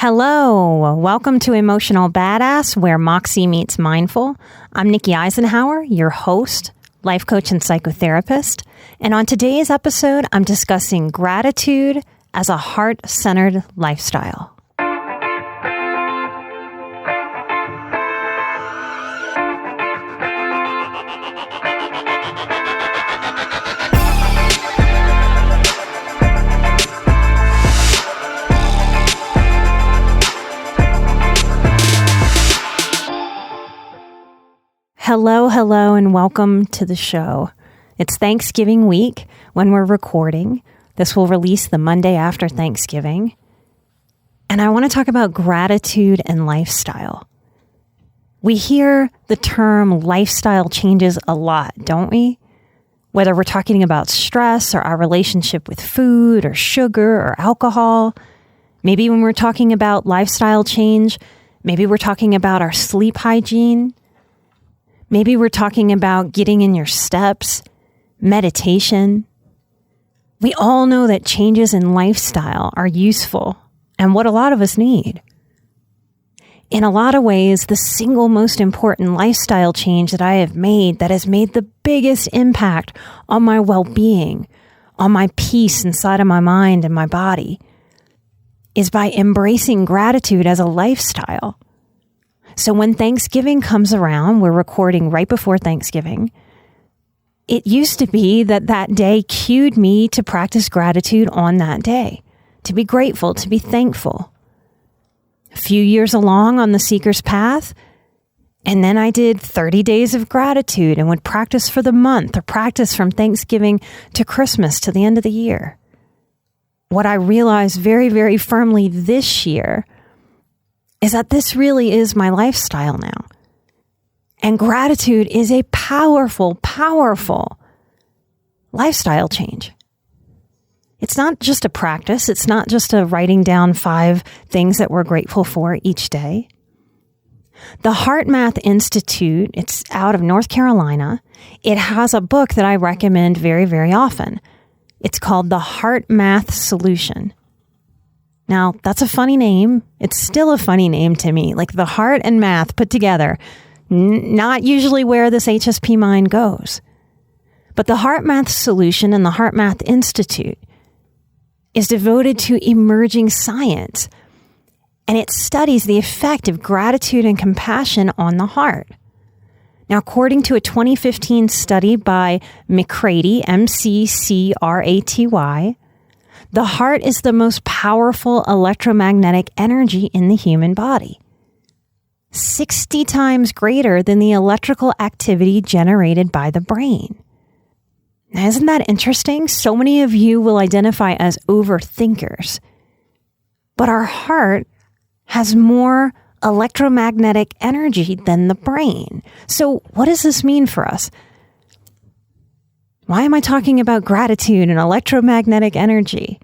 Hello, welcome to Emotional Badass, where Moxie meets Mindful. I'm Nikki Eisenhower, your host, life coach and psychotherapist. And on today's episode, I'm discussing gratitude as a heart-centered lifestyle. Hello, and welcome to the show. It's Thanksgiving week when we're recording. This will release the Monday after Thanksgiving. And I want to talk about gratitude and lifestyle. We hear the term lifestyle changes a lot, don't we? Whether we're talking about stress or our relationship with food or sugar or alcohol. Maybe when we're talking about lifestyle change, maybe we're talking about our sleep hygiene. Maybe we're talking about getting in your steps, meditation. We all know that changes in lifestyle are useful and what a lot of us need. In a lot of ways, the single most important lifestyle change that I have made that has made the biggest impact on my well-being, on my peace inside of my mind and my body, is by embracing gratitude as a lifestyle. So when Thanksgiving comes around, we're recording right before Thanksgiving. It used to be that day cued me to practice gratitude on that day, to be grateful, to be thankful. A few years along on the Seeker's Path, and then I did 30 days of gratitude and would practice for the month or practice from Thanksgiving to Christmas to the end of the year. What I realized very, very firmly this year is that this really is my lifestyle now. And gratitude is a powerful, powerful lifestyle change. It's not just a practice. It's not just a writing down 5 things that we're grateful for each day. The Heart Math Institute, it's out of North Carolina. It has a book that I recommend very, very often. It's called The Heart Math Solution. Now, that's a funny name. It's still a funny name to me, like the heart and math put together. Not usually where this HSP mind goes. But the Heart Math Solution and the Heart Math Institute is devoted to emerging science, and it studies the effect of gratitude and compassion on the heart. Now, according to a 2015 study by McCraty, McCraty, the heart is the most powerful electromagnetic energy in the human body, 60 times greater than the electrical activity generated by the brain. Now, isn't that interesting? So many of you will identify as overthinkers, but our heart has more electromagnetic energy than the brain. So what does this mean for us? Why am I talking about gratitude and electromagnetic energy?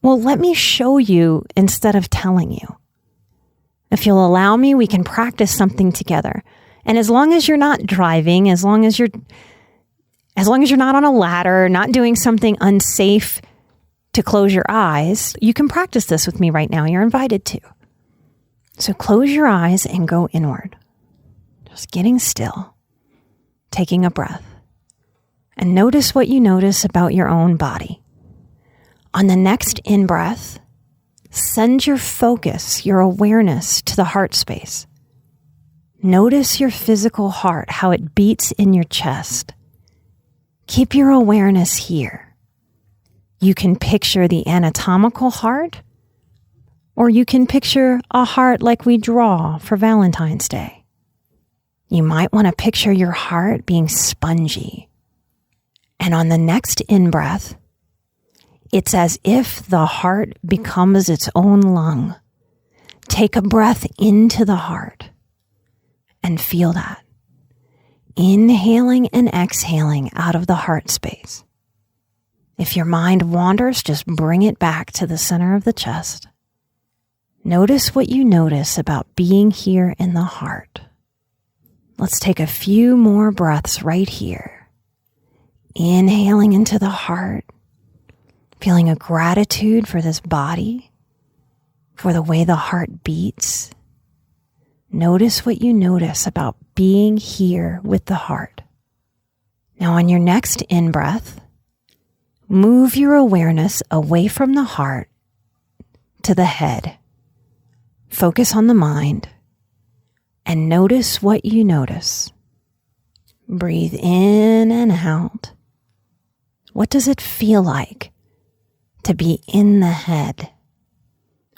Well, let me show you instead of telling you. If you'll allow me, we can practice something together. And as long as you're not driving, as long as you're not on a ladder, not doing something unsafe to close your eyes, you can practice this with me right now. You're invited to. So close your eyes and go inward. Just getting still, taking a breath. And notice what you notice about your own body. On the next in-breath, send your focus, your awareness to the heart space. Notice your physical heart, how it beats in your chest. Keep your awareness here. You can picture the anatomical heart, or you can picture a heart like we draw for Valentine's Day. You might want to picture your heart being spongy. And on the next in-breath, it's as if the heart becomes its own lung. Take a breath into the heart and feel that. Inhaling and exhaling out of the heart space. If your mind wanders, just bring it back to the center of the chest. Notice what you notice about being here in the heart. Let's take a few more breaths right here. Inhaling into the heart, feeling a gratitude for this body. for the way the heart beats. Notice what you notice about being here with the heart. Now on your next in-breath, move your awareness away from the heart to the head. Focus on the mind and notice what you notice. Breathe in and out. What does it feel like to be in the head?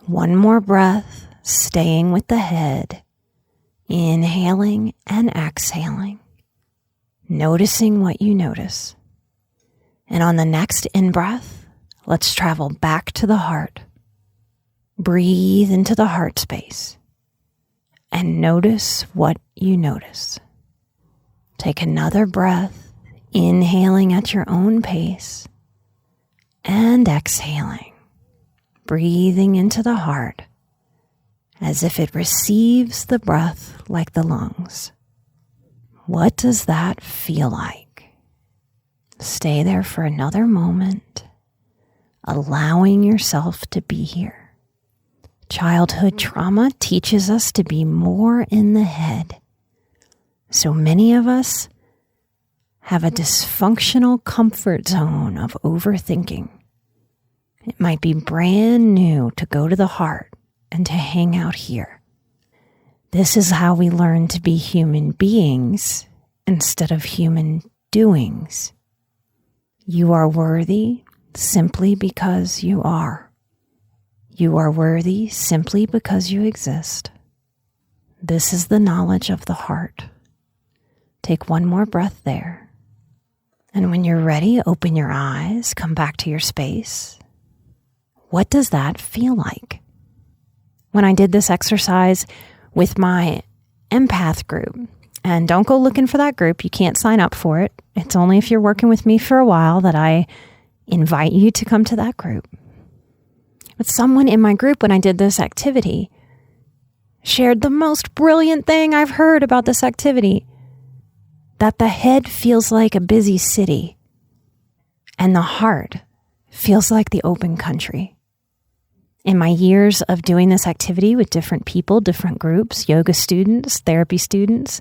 One more breath, staying with the head, inhaling and exhaling, noticing what you notice. And on the next in-breath, let's travel back to the heart. Breathe into the heart space and notice what you notice. Take another breath, inhaling at your own pace and exhaling, breathing into the heart as if it receives the breath like the lungs. What does that feel like? Stay there for another moment, allowing yourself to be here. Childhood trauma teaches us to be more in the head. So many of us have a dysfunctional comfort zone of overthinking. It might be brand new to go to the heart and to hang out here. This is how we learn to be human beings instead of human doings. You are worthy simply because you are. You are worthy simply because you exist. This is the knowledge of the heart. Take one more breath there. And when you're ready, open your eyes, come back to your space. What does that feel like? When I did this exercise with my empath group, and don't go looking for that group, you can't sign up for it. It's only if you're working with me for a while that I invite you to come to that group. But someone in my group, when I did this activity, shared the most brilliant thing I've heard about this activity, that the head feels like a busy city and the heart feels like the open country. In my years of doing this activity with different people, different groups, yoga students, therapy students,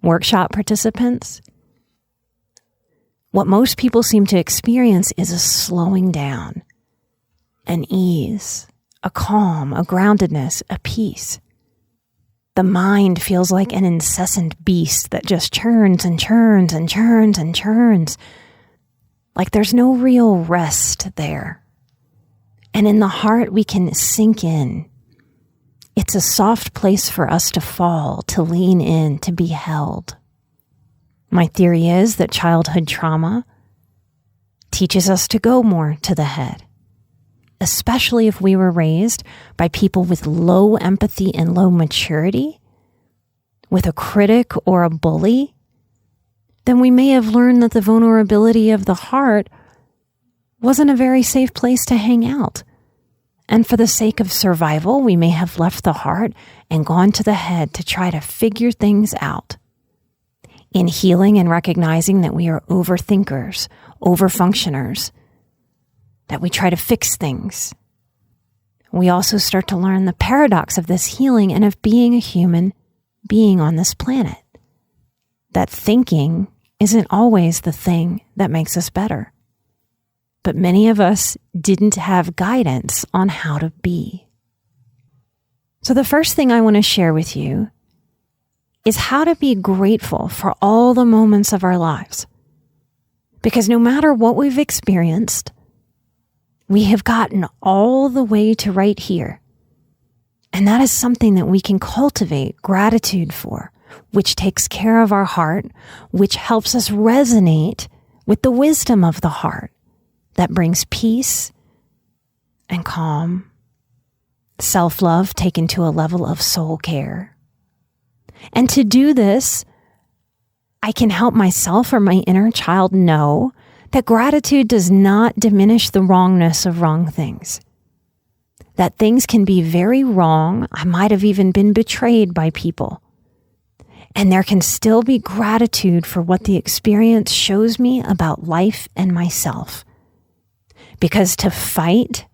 workshop participants, what most people seem to experience is a slowing down, an ease, a calm, a groundedness, a peace. The mind feels like an incessant beast that just churns and churns and churns and churns, like there's no real rest there. And in the heart, we can sink in. It's a soft place for us to fall, to lean in, to be held. My theory is that childhood trauma teaches us to go more to the head, especially if we were raised by people with low empathy and low maturity, with a critic or a bully. Then we may have learned that the vulnerability of the heart wasn't a very safe place to hang out. And for the sake of survival, we may have left the heart and gone to the head to try to figure things out. In healing and recognizing that we are overthinkers, overfunctioners, that we try to fix things, we also start to learn the paradox of this healing and of being a human being on this planet. That thinking isn't always the thing that makes us better. But many of us didn't have guidance on how to be. So the first thing I want to share with you is how to be grateful for all the moments of our lives. Because no matter what we've experienced, we have gotten all the way to right here. And that is something that we can cultivate gratitude for, which takes care of our heart, which helps us resonate with the wisdom of the heart that brings peace and calm, self-love taken to a level of soul care. And to do this, I can help myself or my inner child know that gratitude does not diminish the wrongness of wrong things. That things can be very wrong. I might have even been betrayed by people. And there can still be gratitude for what the experience shows me about life and myself. Because to fight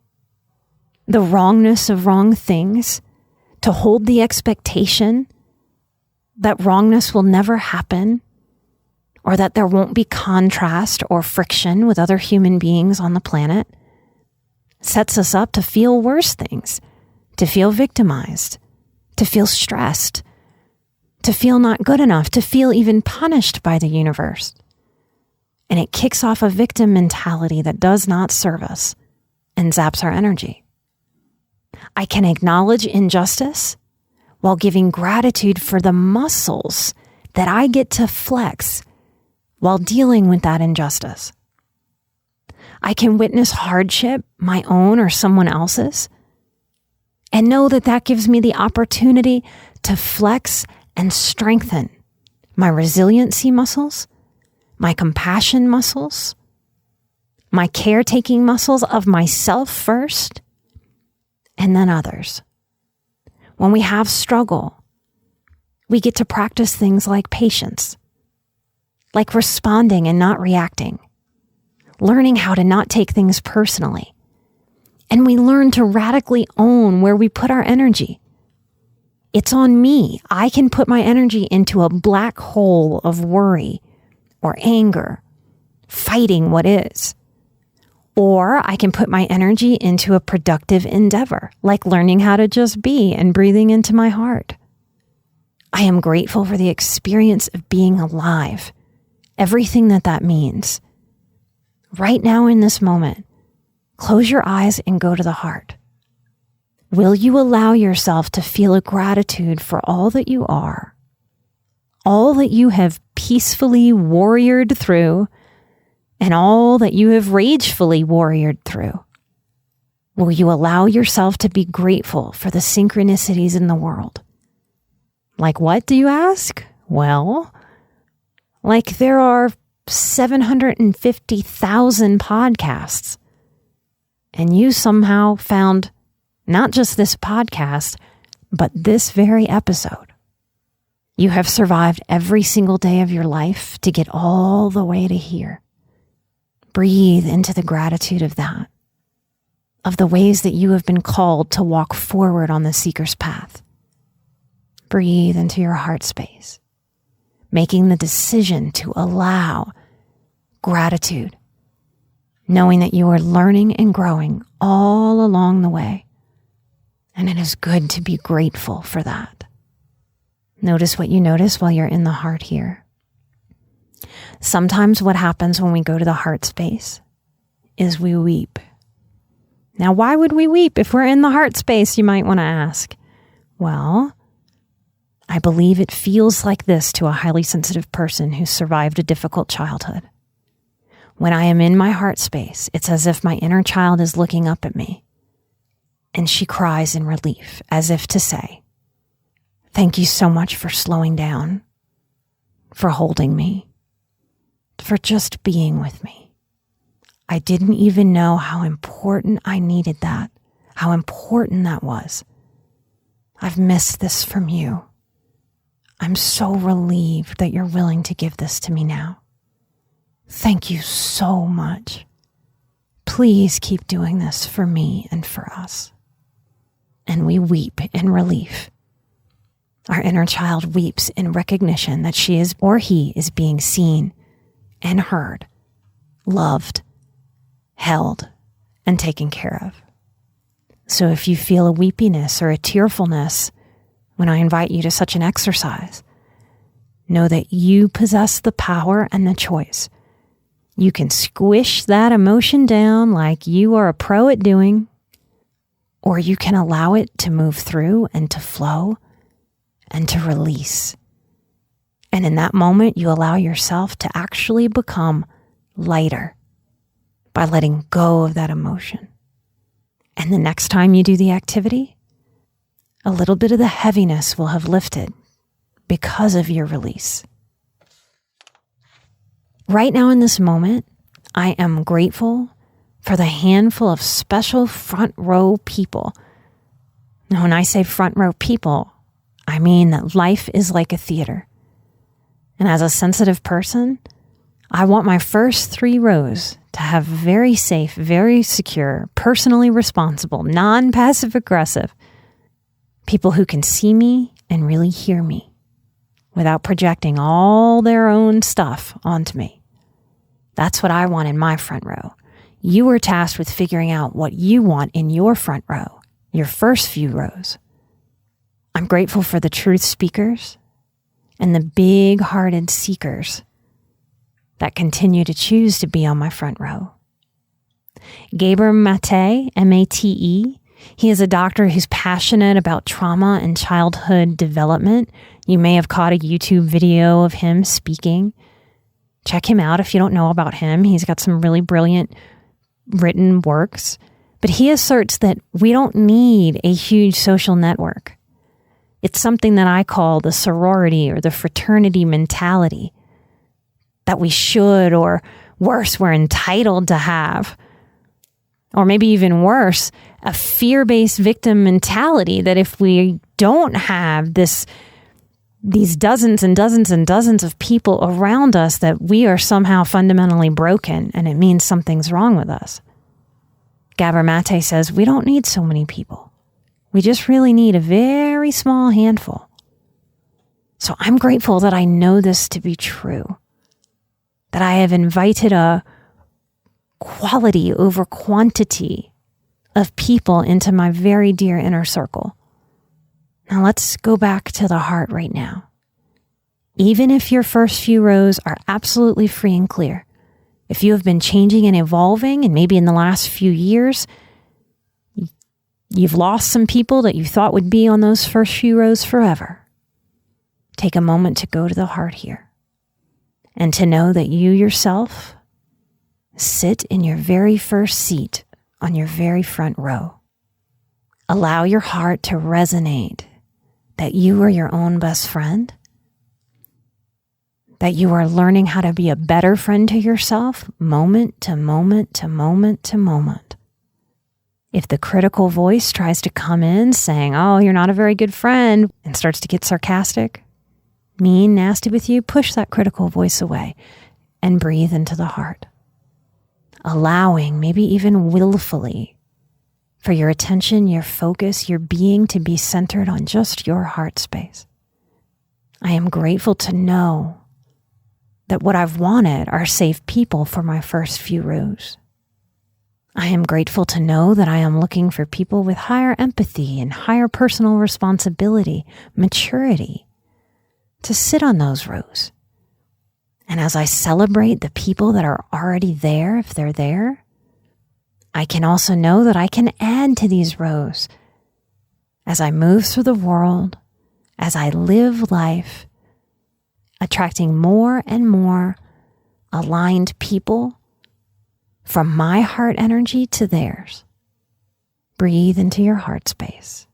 the wrongness of wrong things, to hold the expectation that wrongness will never happen, or that there won't be contrast or friction with other human beings on the planet, sets us up to feel worse things, to feel victimized, to feel stressed, to feel not good enough, to feel even punished by the universe. And it kicks off a victim mentality that does not serve us and zaps our energy. I can acknowledge injustice while giving gratitude for the muscles that I get to flex while dealing with that injustice. I can witness hardship, my own or someone else's, and know that that gives me the opportunity to flex and strengthen my resiliency muscles, my compassion muscles, my caretaking muscles of myself first, and then others. When we have struggle, we get to practice things like patience, like responding and not reacting, learning how to not take things personally. And we learn to radically own where we put our energy. It's on me. I can put my energy into a black hole of worry or anger, fighting what is. Or I can put my energy into a productive endeavor, like learning how to just be and breathing into my heart. I am grateful for the experience of being alive, everything that means. Right now in this moment, close your eyes and go to the heart. Will you allow yourself to feel a gratitude for all that you are, all that you have peacefully warriored through, and all that you have ragefully warriored through? Will you allow yourself to be grateful for the synchronicities in the world? Like what, do you ask? Well, like there are 750,000 podcasts, and you somehow found not just this podcast, but this very episode. You have survived every single day of your life to get all the way to here. Breathe into the gratitude of that, of the ways that you have been called to walk forward on the seeker's path. Breathe into your heart space, making the decision to allow gratitude, knowing that you are learning and growing all along the way. And it is good to be grateful for that. Notice what you notice while you're in the heart here. Sometimes what happens when we go to the heart space is we weep. Now, why would we weep if we're in the heart space, you might want to ask? Well, I believe it feels like this to a highly sensitive person who survived a difficult childhood. When I am in my heart space, it's as if my inner child is looking up at me, and she cries in relief, as if to say, "Thank you so much for slowing down, for holding me, for just being with me. I didn't even know how important I needed that, how important that was. I've missed this from you. I'm so relieved that you're willing to give this to me now. Thank you so much. Please keep doing this for me and for us." And we weep in relief. Our inner child weeps in recognition that she is or he is being seen and heard, loved, held, and taken care of. So if you feel a weepiness or a tearfulness when I invite you to such an exercise, know that you possess the power and the choice. You can squish that emotion down like you are a pro at doing, or you can allow it to move through and to flow and to release. And in that moment, you allow yourself to actually become lighter by letting go of that emotion. And the next time you do the activity, a little bit of the heaviness will have lifted because of your release. Right now in this moment, I am grateful for the handful of special front row people. Now, when I say front row people, I mean that life is like a theater. And as a sensitive person, I want my first 3 rows to have very safe, very secure, personally responsible, non-passive aggressive people who can see me and really hear me without projecting all their own stuff onto me. That's what I want in my front row. You are tasked with figuring out what you want in your front row, your first few rows. I'm grateful for the truth speakers and the big-hearted seekers that continue to choose to be on my front row. Gabor Mate, M-A-T-E, he is a doctor who's passionate about trauma and childhood development. You may have caught a YouTube video of him speaking. Check him out if you don't know about him. He's got some really brilliant written works. But he asserts that we don't need a huge social network. It's something that I call the sorority or the fraternity mentality that we should, or worse, we're entitled to have. Or maybe even worse, a fear-based victim mentality that if we don't have these dozens and dozens and dozens of people around us, that we are somehow fundamentally broken and it means something's wrong with us. Gabor Mate says we don't need so many people. We just really need a very small handful. So I'm grateful that I know this to be true, that I have invited a quality over quantity of people into my very dear inner circle. Now let's go back to the heart right now. Even if your first few rows are absolutely free and clear, if you have been changing and evolving, and maybe in the last few years, you've lost some people that you thought would be on those first few rows forever, take a moment to go to the heart here and to know that you yourself sit in your very first seat on your very front row. Allow your heart to resonate that you are your own best friend, that you are learning how to be a better friend to yourself moment to moment to moment to moment. If the critical voice tries to come in saying, oh, you're not a very good friend, and starts to get sarcastic, mean, nasty with you, push that critical voice away and breathe into the heart. Allowing, maybe even willfully, for your attention, your focus, your being to be centered on just your heart space. I am grateful to know that what I've wanted are safe people for my first few rows. I am grateful to know that I am looking for people with higher empathy and higher personal responsibility, maturity, to sit on those rows. And as I celebrate the people that are already there, if they're there, I can also know that I can add to these rows as I move through the world, as I live life, attracting more and more aligned people from my heart energy to theirs. Breathe into your heart space.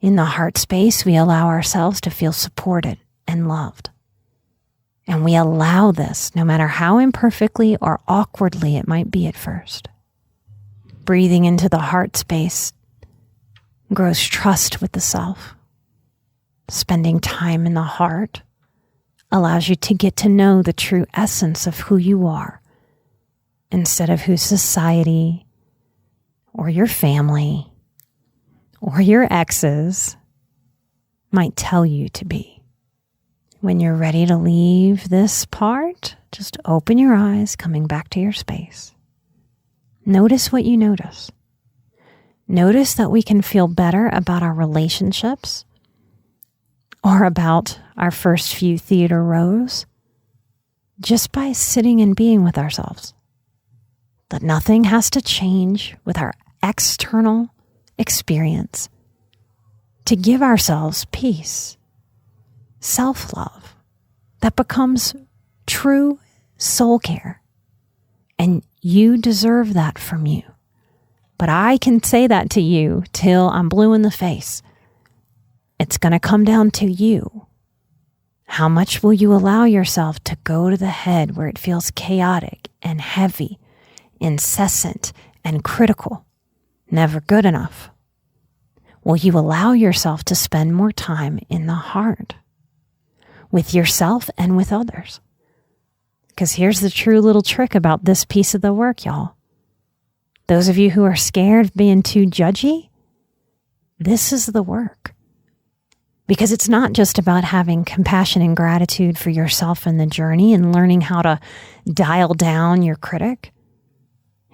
In the heart space, we allow ourselves to feel supported and loved. And we allow this, no matter how imperfectly or awkwardly it might be at first. Breathing into the heart space grows trust with the self. Spending time in the heart allows you to get to know the true essence of who you are, instead of who society or your family or your exes might tell you to be. When you're ready to leave this part, just open your eyes, coming back to your space. Notice what you notice. Notice that we can feel better about our relationships or about our first few theater rows just by sitting and being with ourselves. That nothing has to change with our external experience to give ourselves peace, self-love that becomes true soul care. And you deserve that from you. But I can say that to you till I'm blue in the face. It's going to come down to you. How much will you allow yourself to go to the head where it feels chaotic and heavy, incessant and critical, never good enough? Will you allow yourself to spend more time in the heart, with yourself and with others? Because here's the true little trick about this piece of the work, y'all. Those of you who are scared of being too judgy, this is the work. Because it's not just about having compassion and gratitude for yourself in the journey and learning how to dial down your critic.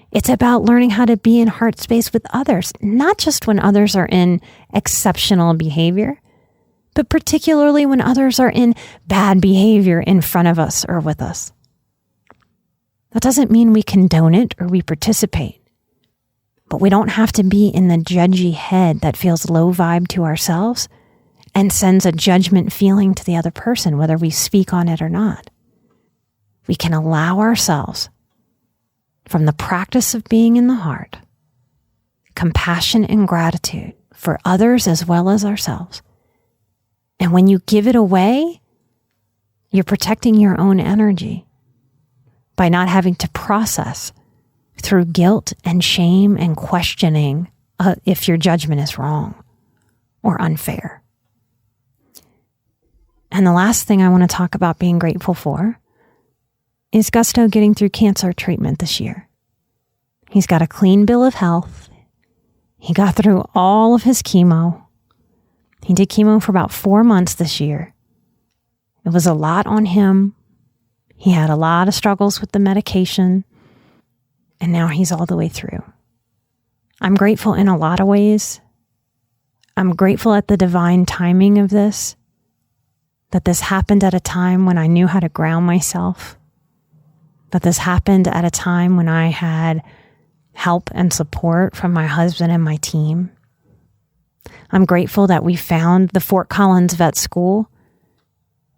It's about learning how to be in heart space with others, not just when others are in exceptional behavior, but particularly when others are in bad behavior in front of us or with us. That doesn't mean we condone it or we participate, but we don't have to be in the judgy head that feels low vibe to ourselves and sends a judgment feeling to the other person, whether we speak on it or not. We can allow ourselves, from the practice of being in the heart, compassion and gratitude for others as well as ourselves. And when you give it away, you're protecting your own energy by not having to process through guilt and shame and questioning if your judgment is wrong or unfair. And the last thing I want to talk about being grateful for is Gusto getting through cancer treatment this year. He's got a clean bill of health. He got through all of his chemo. He did chemo for about 4 months this year. It was a lot on him. He had a lot of struggles with the medication, and now he's all the way through. I'm grateful in a lot of ways. I'm grateful at the divine timing of this, that this happened at a time when I knew how to ground myself, that this happened at a time when I had help and support from my husband and my team. I'm grateful that we found the Fort Collins Vet School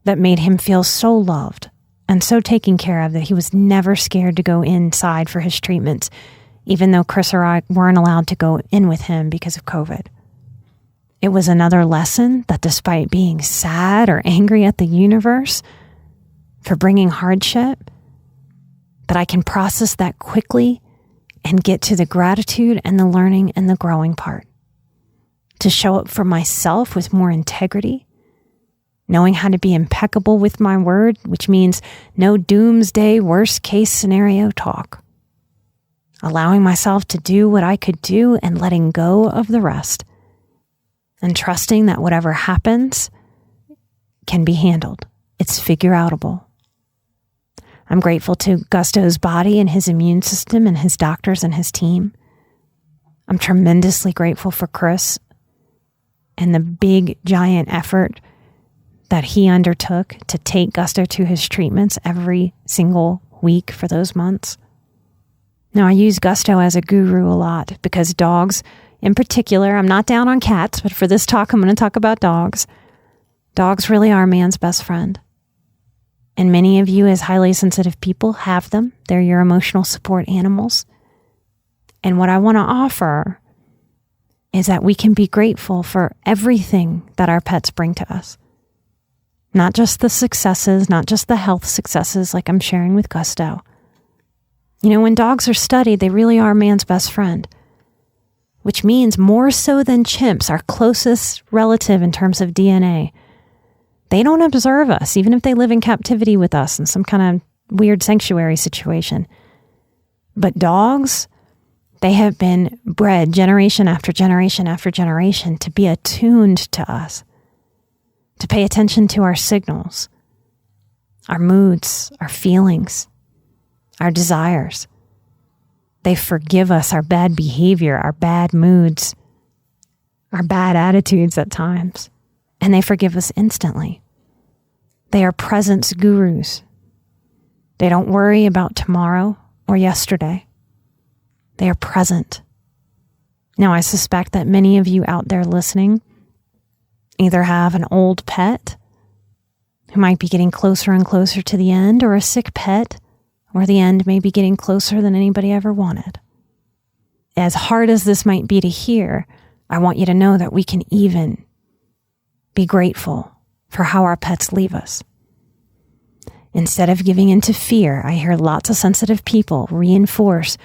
that made him feel so loved and so taken care of that he was never scared to go inside for his treatments, even though Chris or I weren't allowed to go in with him because of COVID. It was another lesson that despite being sad or angry at the universe for bringing hardship, that I can process that quickly and get to the gratitude and the learning and the growing part. To show up for myself with more integrity, knowing how to be impeccable with my word, which means no doomsday worst case scenario talk. Allowing myself to do what I could do and letting go of the rest. And trusting that whatever happens can be handled. It's figure-outable. I'm grateful to Gusto's body and his immune system and his doctors and his team. I'm tremendously grateful for Chris and the big, giant effort that he undertook to take Gusto to his treatments every single week for those months. Now, I use Gusto as a guru a lot because dogs, in particular, I'm not down on cats, but for this talk, I'm going to talk about dogs. Dogs really are man's best friend. And many of you as highly sensitive people have them. They're your emotional support animals. And what I want to offer is that we can be grateful for everything that our pets bring to us. Not just the successes, not just the health successes like I'm sharing with Gusto. You know, when dogs are studied, they really are man's best friend, which means more so than chimps, our closest relative in terms of DNA. They don't observe us, even if they live in captivity with us in some kind of weird sanctuary situation. But dogs, they have been bred generation after generation after generation to be attuned to us, to pay attention to our signals, our moods, our feelings, our desires. They forgive us our bad behavior, our bad moods, our bad attitudes at times, and they forgive us instantly. They are presence gurus. They don't worry about tomorrow or yesterday. They are present. Now, I suspect that many of you out there listening either have an old pet who might be getting closer and closer to the end, or a sick pet where the end may be getting closer than anybody ever wanted. As hard as this might be to hear, I want you to know that we can even be grateful for how our pets leave us. Instead of giving into fear, I hear lots of sensitive people reinforce,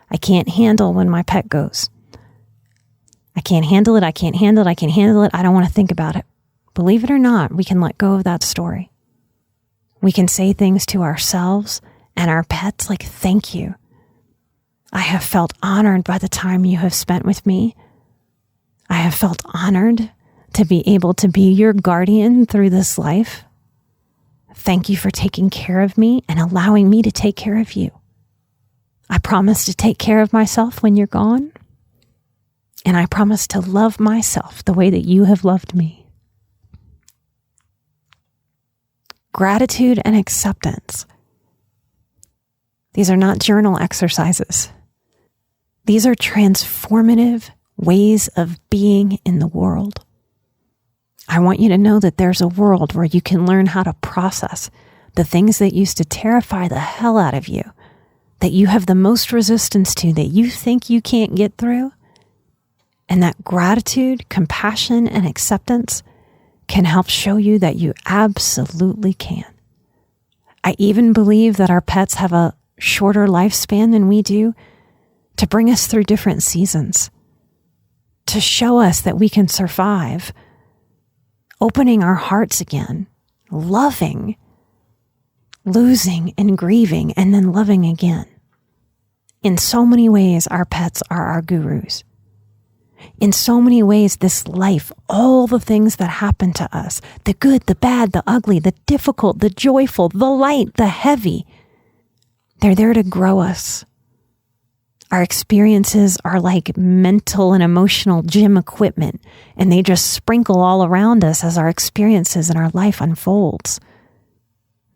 I can't handle when my pet goes. I can't handle it, I can't handle it, I can't handle it, I don't want to think about it. Believe it or not, we can let go of that story. We can say things to ourselves and our pets, like, thank you. I have felt honored by the time you have spent with me. I have felt honored to be able to be your guardian through this life. Thank you for taking care of me and allowing me to take care of you. I promise to take care of myself when you're gone. And I promise to love myself the way that you have loved me. Gratitude and acceptance. These are not journal exercises. These are transformative ways of being in the world. I want you to know that there's a world where you can learn how to process the things that used to terrify the hell out of you, that you have the most resistance to, that you think you can't get through. And that gratitude, compassion, and acceptance can help show you that you absolutely can. I even believe that our pets have a shorter lifespan than we do to bring us through different seasons, to show us that we can survive, opening our hearts again, loving, losing and grieving, and then loving again. In so many ways, our pets are our gurus. In so many ways, this life, all the things that happen to us, the good, the bad, the ugly, the difficult, the joyful, the light, the heavy, they're there to grow us. Our experiences are like mental and emotional gym equipment, and they just sprinkle all around us as our experiences and our life unfolds.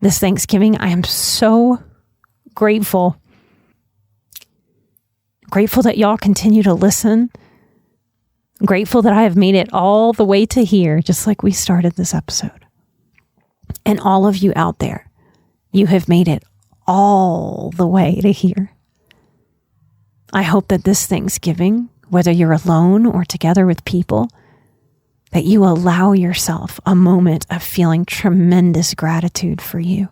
This Thanksgiving, I am so grateful. Grateful that y'all continue to listen. Grateful that I have made it all the way to here, just like we started this episode. And all of you out there, you have made it all the way to here. I hope that this Thanksgiving, whether you're alone or together with people, that you allow yourself a moment of feeling tremendous gratitude for you.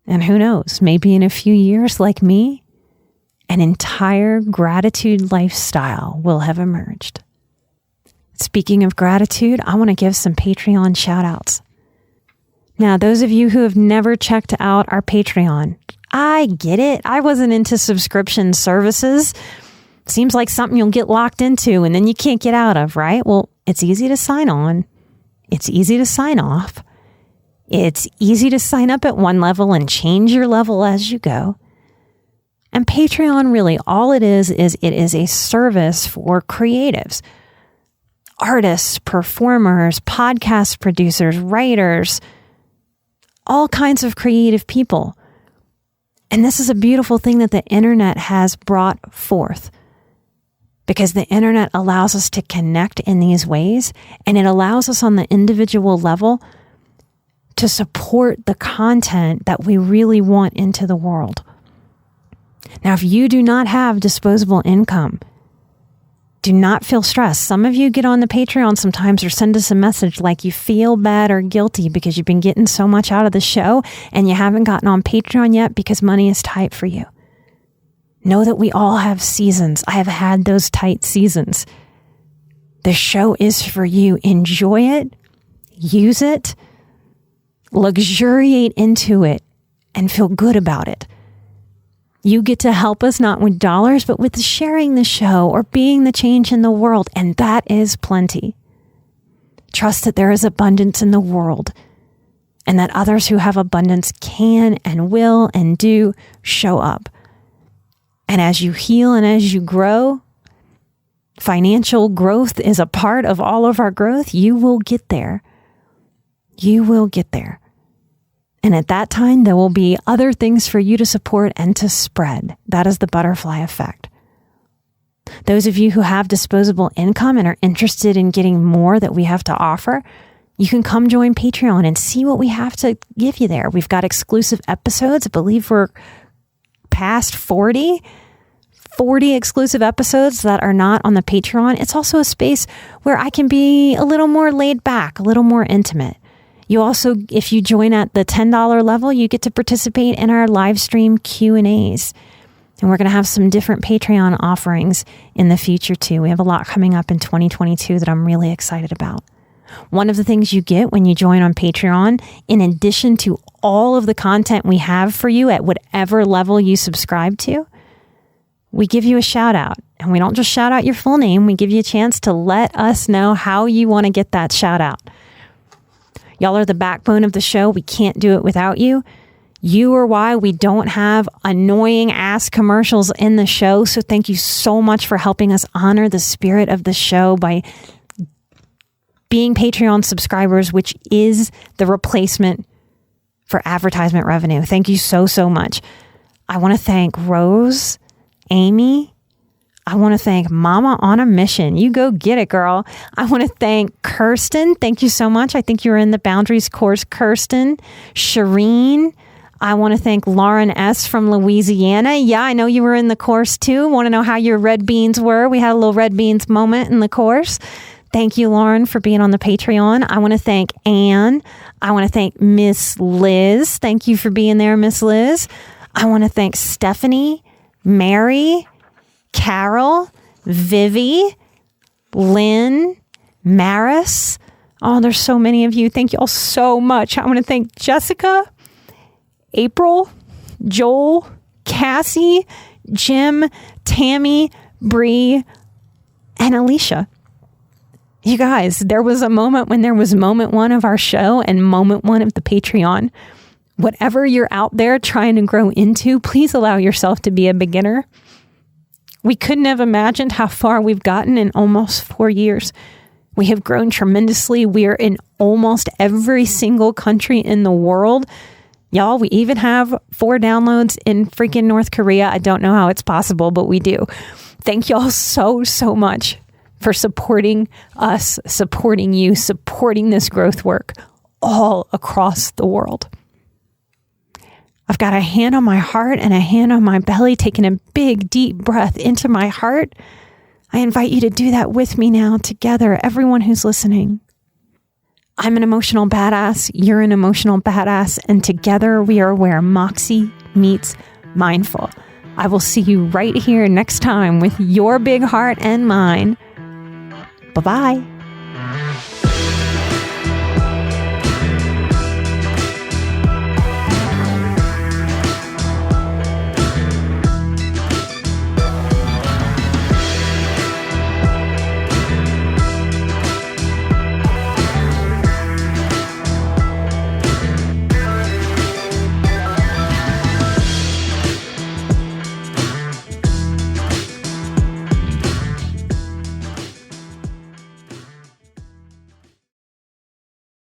And who knows, maybe in a few years, like me, an entire gratitude lifestyle will have emerged. Speaking of gratitude, I want to give some Patreon shout outs. Now, those of you who have never checked out our Patreon, I get it. I wasn't into subscription services. Seems like something you'll get locked into and then you can't get out of, right? Well, it's easy to sign on. It's easy to sign off. It's easy to sign up at one level and change your level as you go. And Patreon, really, all it is it is a service for creatives, artists, performers, podcast producers, writers, all kinds of creative people. And this is a beautiful thing that the internet has brought forth, because the internet allows us to connect in these ways, and it allows us on the individual level to support the content that we really want into the world. Now, if you do not have disposable income, do not feel stressed. Some of you get on the Patreon sometimes or send us a message like you feel bad or guilty because you've been getting so much out of the show and you haven't gotten on Patreon yet because money is tight for you. Know that we all have seasons. I have had those tight seasons. The show is for you. Enjoy it, use it, luxuriate into it, and feel good about it. You get to help us not with dollars, but with sharing the show or being the change in the world. And that is plenty. Trust that there is abundance in the world and that others who have abundance can and will and do show up. And as you heal and as you grow, financial growth is a part of all of our growth. You will get there. You will get there. And at that time, there will be other things for you to support and to spread. That is the butterfly effect. Those of you who have disposable income and are interested in getting more that we have to offer, you can come join Patreon and see what we have to give you there. We've got exclusive episodes. I believe we're past 40 exclusive episodes that are not on the Patreon. It's also a space where I can be a little more laid back, a little more intimate. You also, if you join at the $10 level, you get to participate in our live stream Q&As. And we're going to have some different Patreon offerings in the future too. We have a lot coming up in 2022 that I'm really excited about. One of the things you get when you join on Patreon, in addition to all of the content we have for you at whatever level you subscribe to, we give you a shout out. And we don't just shout out your full name. We give you a chance to let us know how you want to get that shout out. Y'all are the backbone of the show. We can't do it without you. You are why we don't have annoying ass commercials in the show. So thank you so much for helping us honor the spirit of the show by being Patreon subscribers, which is the replacement for advertisement revenue. Thank you so, so much. I want to thank Rose, Amy. I want to thank Mama on a Mission. You go get it, girl. I want to thank Kirsten. Thank you so much. I think you were in the Boundaries course, Kirsten. Shireen. I want to thank Lauren S. from Louisiana. Yeah, I know you were in the course too. Want to know how your red beans were? We had a little red beans moment in the course. Thank you, Lauren, for being on the Patreon. I want to thank Anne. I want to thank Miss Liz. Thank you for being there, Miss Liz. I want to thank Stephanie, Mary, Carol, Vivi, Lynn, Maris. Oh, there's so many of you. Thank you all so much. I want to thank Jessica, April, Joel, Cassie, Jim, Tammy, Bree, and Alicia. You guys, there was a moment when there was moment one of our show and moment one of the Patreon. Whatever you're out there trying to grow into, please allow yourself to be a beginner. We couldn't have imagined how far we've gotten in almost 4 years. We have grown tremendously. We are in almost every single country in the world. Y'all, we even have 4 downloads in freaking North Korea. I don't know how it's possible, but we do. Thank y'all so, so much for supporting us, supporting you, supporting this growth work all across the world. I've got a hand on my heart and a hand on my belly, taking a big, deep breath into my heart. I invite you to do that with me now together, everyone who's listening. I'm an emotional badass. You're an emotional badass. And together we are where Moxie meets mindful. I will see you right here next time with your big heart and mine. Bye-bye.